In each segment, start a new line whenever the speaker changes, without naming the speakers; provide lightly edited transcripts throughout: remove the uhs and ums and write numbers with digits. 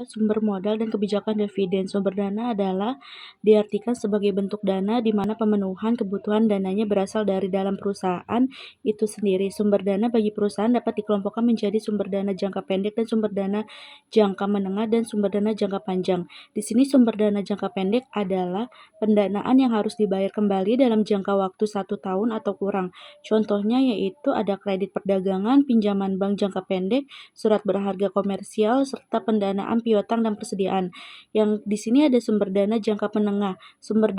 Sumber modal dan kebijakan dividen. Sumber dana adalah diartikan sebagai bentuk dana di mana pemenuhan kebutuhan dananya berasal dari dalam perusahaan itu sendiri. Sumber dana bagi perusahaan dapat dikelompokkan menjadi sumber dana jangka pendek dan sumber dana jangka menengah dan sumber dana jangka panjang. Di sini sumber dana jangka pendek adalah pendanaan yang harus dibayar kembali dalam jangka waktu 1 tahun atau kurang. Contohnya yaitu ada kredit perdagangan, pinjaman bank jangka pendek, surat berharga komersial, serta pendanaan piutang dan persediaan. Yang di sini ada sumber dana jangka menengah. Sumber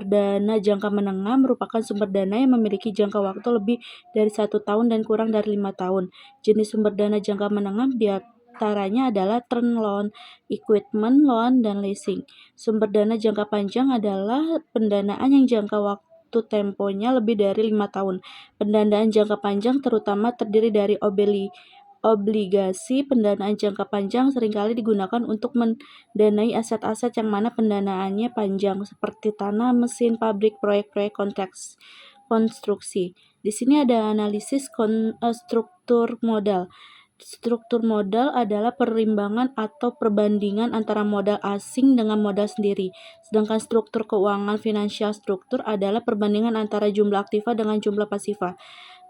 dana jangka menengah merupakan sumber dana yang memiliki jangka waktu lebih dari 1 tahun dan kurang dari 5 tahun. Jenis sumber dana jangka menengah diantaranya adalah term loan, equipment loan, dan leasing. Sumber dana jangka panjang adalah pendanaan yang jangka waktu temponya lebih dari 5 tahun. Pendanaan jangka panjang terutama terdiri dari obligasi. Pendanaan jangka panjang seringkali digunakan untuk mendanai aset-aset yang mana pendanaannya panjang, seperti tanah, mesin, pabrik, proyek-proyek konstruksi. Di sini ada analisis struktur modal. Struktur modal adalah perimbangan atau perbandingan antara modal asing dengan modal sendiri. Sedangkan struktur keuangan financial struktur adalah perbandingan antara jumlah aktiva dengan jumlah pasiva.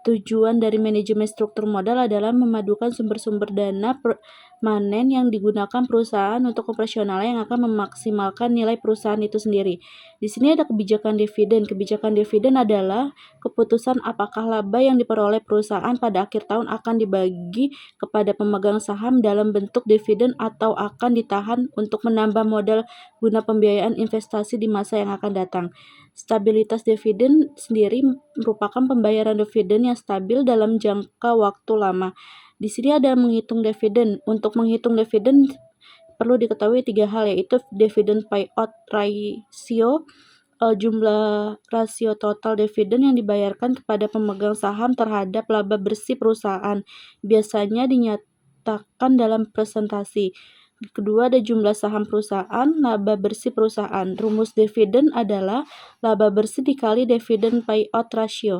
Tujuan dari manajemen struktur modal adalah memadukan sumber-sumber dana permanen yang digunakan perusahaan untuk operasionalnya yang akan memaksimalkan nilai perusahaan itu sendiri. Di sini ada kebijakan dividen. Kebijakan dividen adalah keputusan apakah laba yang diperoleh perusahaan pada akhir tahun akan dibagi kepada pemegang saham dalam bentuk dividen atau akan ditahan untuk menambah modal guna pembiayaan investasi di masa yang akan datang. Stabilitas dividen sendiri merupakan pembayaran dividen yang stabil dalam jangka waktu lama. Di sini ada menghitung dividen. Untuk menghitung dividen perlu diketahui 3 hal, yaitu dividend payout ratio, jumlah rasio total dividen yang dibayarkan kepada pemegang saham terhadap laba bersih perusahaan, biasanya dinyatakan dalam presentasi. Kedua, ada jumlah saham perusahaan, laba bersih perusahaan. Rumus dividen adalah laba bersih dikali dividen payout ratio.